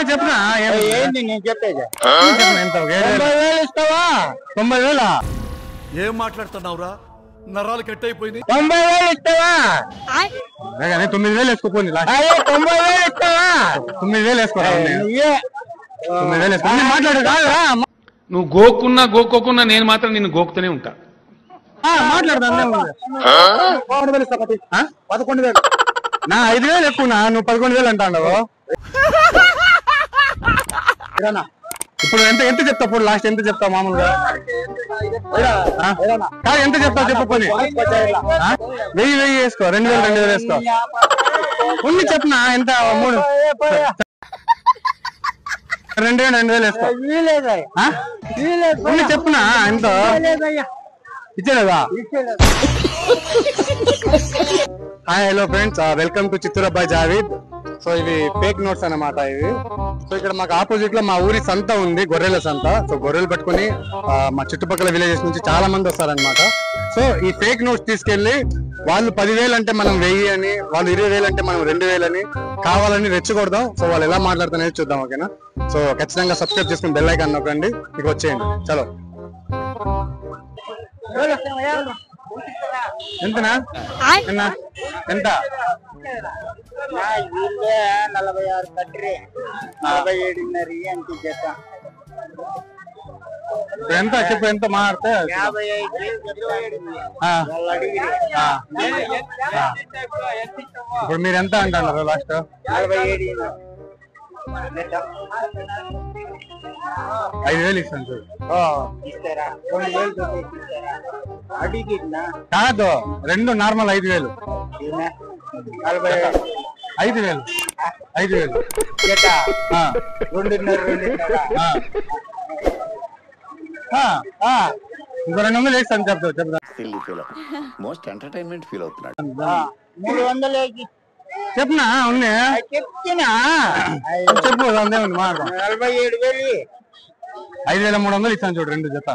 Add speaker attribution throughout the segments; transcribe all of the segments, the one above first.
Speaker 1: చెప్పనా ఏంటి నేను చెప్పేది 90,000 ఇస్తావా? 90,000
Speaker 2: ఏం మాట్లాడుతున్నావురా? నరాలు కట్ అయిపోయింది.
Speaker 1: 90,000 ఇస్తావా?
Speaker 3: 9,000 వేసుకోపోయింది.
Speaker 1: 90,000 ఇస్తావా?
Speaker 3: 9,000 వేసుకోరా. 9,000 వేసుకో. మాట్లాడు కాదురా.
Speaker 4: నువ్వు గోక్కున్నా గోక్కోకున్నా నేను మాత్రం నిన్ను గోకుతూనే ఉంటా.
Speaker 3: మాట్లాడదా
Speaker 1: 11,000
Speaker 3: నా 5,000 ఎక్కువనా? నువ్వు 11,000 అంటావు. ఇప్పుడు ఎంత చెప్తావు? ఇప్పుడు లాస్ట్ ఎంత చెప్తావు మామూలుగా? ఎంత చెప్తావు చెప్పుకొని? 1,000 వేసుకో. 2,000 వేసుకో. ఉన్ని చెప్పనా ఎంత? 2,000 వేసుకో. ఉన్ని చెప్పనా ఎంత ఇచ్చేదా? Hi hello friends, welcome to Chittoor అబ్బాయి జావేద్. సో ఇవి ఫేక్ నోట్స్ అన్నమాట ఇవి. సో ఇక్కడ మాకు ఆపోజిట్ లో మా ఊరి సంత ఉంది, గొర్రెల సంత. సో గొర్రెలు పట్టుకుని మా చుట్టుపక్కల విలేజెస్ నుంచి చాలా మంది వస్తారనమాట. సో ఈ ఫేక్ నోట్స్ తీసుకెళ్లి వాళ్ళు 10,000 అంటే మనం 1,000 అని, వాళ్ళు 20,000 అంటే మనం 2,000 అని కావాలని రెచ్చగొడదాం. సో వాళ్ళు ఎలా మాట్లాడుతున్నారో చూద్దాం, ఓకేనా? సో ఖచ్చితంగా సబ్స్క్రైబ్ చేసుకుని బెల్ ఐకాన్ నొక్కండి. మీకు వచ్చేయండి. చలో. ఎంతనా? ఎంత?
Speaker 1: 46 కట్రీ 47.5 అంత చేత.
Speaker 3: ఎంత చెప్పు? ఎంత మాట్లాడితే
Speaker 1: 55.
Speaker 3: ఇప్పుడు మీరు ఎంత అంటున్నారు లాస్ట్?
Speaker 1: 47.
Speaker 3: 5,000 ఇస్తాను చూడు.
Speaker 1: ఇస్తారా? 2,000 అడిగినా
Speaker 3: కాదు, 2 నార్మల్ 5,000.
Speaker 1: 45.
Speaker 3: 5,000. 5,000 ఇంకో 200 వేస్తాను చెప్తా.
Speaker 5: మోస్ట్ ఎంటర్టైన్మెంట్ ఫీల్ అవుతున్నాడు.
Speaker 1: 300
Speaker 3: చెప్పనా? ఉన్నా
Speaker 1: చెప్తున్నా.
Speaker 3: చెప్పు. అందేముంది మాట.
Speaker 1: 47,000.
Speaker 3: 5,300 ఇస్తాను చూడు. 2 జత.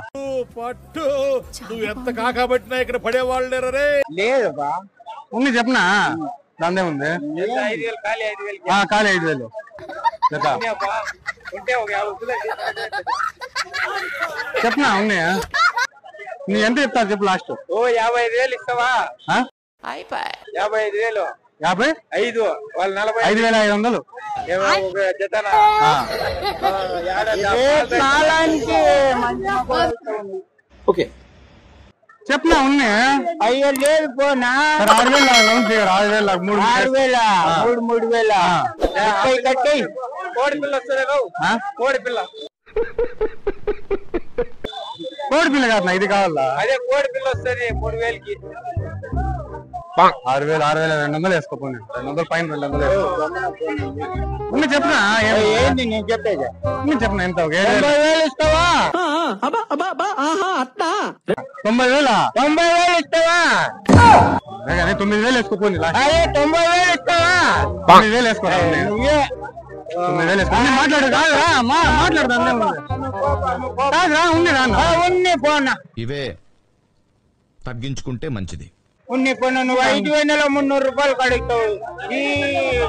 Speaker 2: పట్టు నువ్వు ఎంత కాకబట్టినా ఇక్కడ పడేవాళ్ళు లేరే.
Speaker 1: లేదు బా
Speaker 3: ఉన్ని చెప్పనా? దాందే ఉంది. ఖాళీ 5,000 జత. చెప్పనా? ఉన్నా నీ ఎంత చెప్తావు చెప్పు లాస్ట్?
Speaker 1: 55,000 ఇస్తావా? 55,000.
Speaker 3: 55?
Speaker 1: 5
Speaker 3: 5,500.
Speaker 4: ఓకే
Speaker 3: చెప్పనా? ఉన్నా
Speaker 1: అయ్యో లేదు పోనా.
Speaker 3: 6,000
Speaker 1: 3,000 కట్టి కోడి పిల్ల వస్తుంది. కోడి పిల్ల
Speaker 3: కాదు, ఇది కావాలా?
Speaker 1: అదే కోడి పిల్ల వస్తుంది 3,000కి.
Speaker 3: 6,200 వేసుకోపోయి. 200 పైన 200 ఉన్నా చెప్పనా?
Speaker 1: ఏంటి నేను చెప్పేది?
Speaker 3: చెప్పనా? ఎంత?
Speaker 1: 90,000 ఇస్తావా?
Speaker 3: 90,000.
Speaker 1: 90,000 ఇస్తావా?
Speaker 3: 9,000 వేసుకోపోయింది.
Speaker 1: అదే 90,000 ఇస్తావా?
Speaker 3: 9,000 వేసుకోరా. 9,000 వేసుకో. మాట్లాడు కాదురా. మాట్లాడదా? కాదురా. ఉన్ని
Speaker 1: పోనా.
Speaker 6: ఇవే తగ్గించుకుంటే మంచిది.
Speaker 1: ఉన్ని పోనా. నువ్వు 5,000 300 రూపాయలు కడుగుతావు. ఈ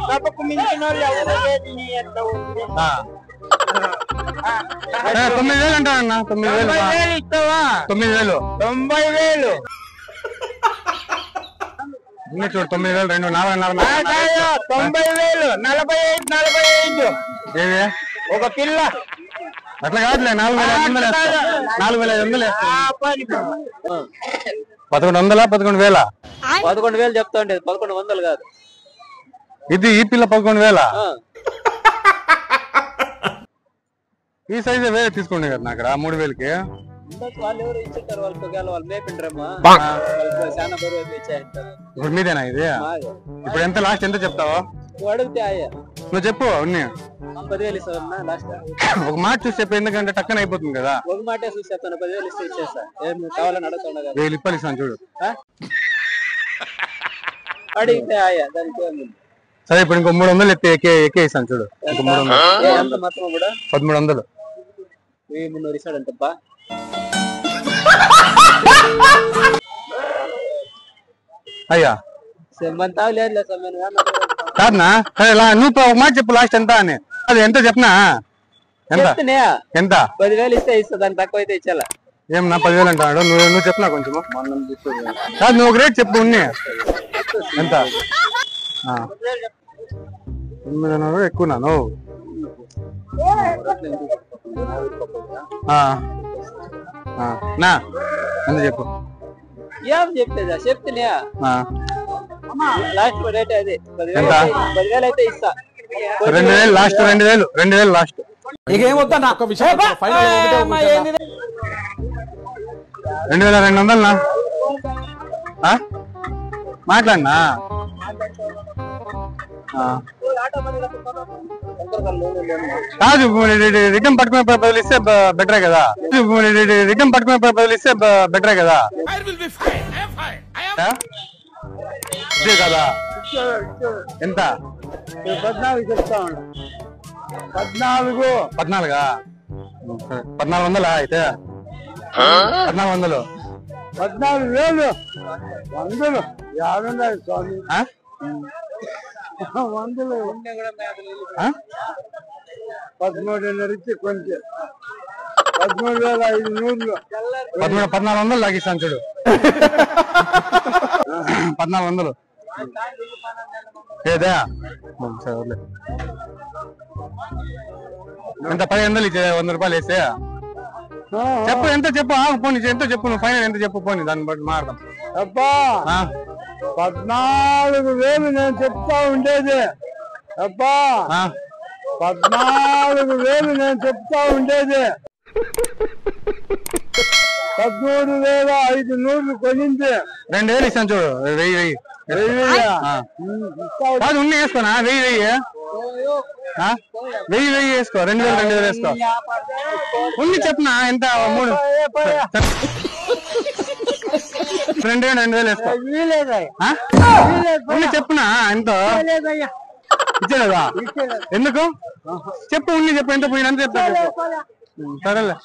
Speaker 1: సభకు మించిన వాళ్ళు ఎవరు లేదు. నీ ఎంత ఉంది?
Speaker 3: 9,000 అంటానన్నా.
Speaker 1: 90,000 ఇస్తావా?
Speaker 3: 9,000.
Speaker 1: 90,000
Speaker 3: ఉన్ని చూడు. 9,000 2 4,000.
Speaker 1: 90,000 45
Speaker 3: ఏవి?
Speaker 1: ఒక పిల్ల.
Speaker 3: అట్లా కాదులే. 4,500 4,500 11,000 11,000.
Speaker 1: 11,000 చెప్తా ఉండేది. 1100 కాదు.
Speaker 3: ఇది ఈ పిల్ల 11,000. ఈ సైజ్ వేరే తీసుకోండి కదా నాకు 3,000కి.
Speaker 1: వాళ్ళు ఎవరు ఇచ్చారు? వాళ్ళతో వాళ్ళు మేపిండ్రమ్మా. చాలా బరువు ఇచ్చాయంటారు.
Speaker 3: ఇప్పుడు మీదేనా ఇది? ఇప్పుడు ఎంత లాస్ట్ ఎంత చెప్తావా?
Speaker 1: అడిగితే అయ్యా
Speaker 3: నువ్వు చెప్పు. ఉన్ని
Speaker 1: 10,000 ఇస్తావన్నా లాస్ట్?
Speaker 3: ఒక మాట చూసి చెప్పు, ఎందుకంటే టక్కన అయిపోతుంది కదా.
Speaker 1: ఒక మాటే చూసి చెప్తాను. 10,000 ఇస్తే ఇచ్చేస్తా. ఏం కావాలని అడుగుతున్నా కదా.
Speaker 3: 1,000 ఇప్పలు ఇస్తాను చూడు.
Speaker 1: అడిగితే అయ్యా దానికి
Speaker 3: సరే. ఇప్పుడు ఇంకో 300 ఎక్కే ఇస్తాను చూడు. ఇంకో 300.
Speaker 1: ఎంత మొత్తం కూడా
Speaker 3: 1,300.
Speaker 1: 1,300 ఇస్తాడంటప్పా.
Speaker 3: అయ్యా
Speaker 1: సెమ్మంతా లేదు.
Speaker 3: కాదనా సరే నువ్వు ఒక మాట చెప్పు లాస్ట్ ఎంత అని అది ఎంత చెప్పనా ఎంత ఎంత
Speaker 1: 10,000 ఇస్తే ఇస్తా దాని తక్కువ అయితే ఇచ్చాలా
Speaker 3: ఏం నా 10,000 అంటాడు నువ్వు చెప్పినా కొంచెం కాదు నువ్వు ఒక రేట్ చెప్పు ఉన్ని ఎంత 900 ఎక్కువనా నువ్వు నా ఎంత చెప్పు
Speaker 1: ఏం చెప్పేదా చెప్తే లాస్ట్ రేట్ అదే 10,000 అయితే ఇస్తా
Speaker 3: 2,000 లాస్ట్ 2,000 లాస్ట్
Speaker 2: ఒక విషయం ఫైనల్
Speaker 3: 2,200 మాట్లాడినా కాదు రిటర్న్ పట్టుకునే బదులు ఇస్తే బెటరే కదా రిటర్న్ పట్టుకునే బదులు ఇస్తే బెటరే కదా ఇదే కదా ఎంత
Speaker 1: 14 చెప్తా
Speaker 3: 14 1400 అయితే 1400
Speaker 1: 14,000 100 యాభై స్వామి 100 13,500 ఇచ్చి కొంచెం 13,500
Speaker 3: 1400 లాగిస్తాను చూడు 1400 ఏదా సరే ఎంత 500 ఇచ్చే 100 రూపాయలు వేస్తే చెప్పు ఎంత చెప్పు పోనీ ఎంత చెప్పు నువ్వు ఫైనల్ ఎంత చెప్పు పోనీ దాన్ని బట్టి మాట్లాడదాం
Speaker 1: అబ్బా 14,000 నేను చెప్తా ఉండేది అబ్బా 14,000 నేను చెప్తా ఉండేది 13,500 కొనింది
Speaker 3: 2,000 ఇస్తాను చూడు 1000 కాదు ఉన్ని వేసుకోనా 1000 వేసుకో 2,000 వేసుకో ఉన్ని చెప్పనా ఎంత 3 2,000 వేసుకో ఉన్ని చెప్పునా ఎంత ఇచ్చేదా ఎందుకు చెప్పు ఉన్ని చెప్పు ఎంత పోయినా చెప్తా సరేలే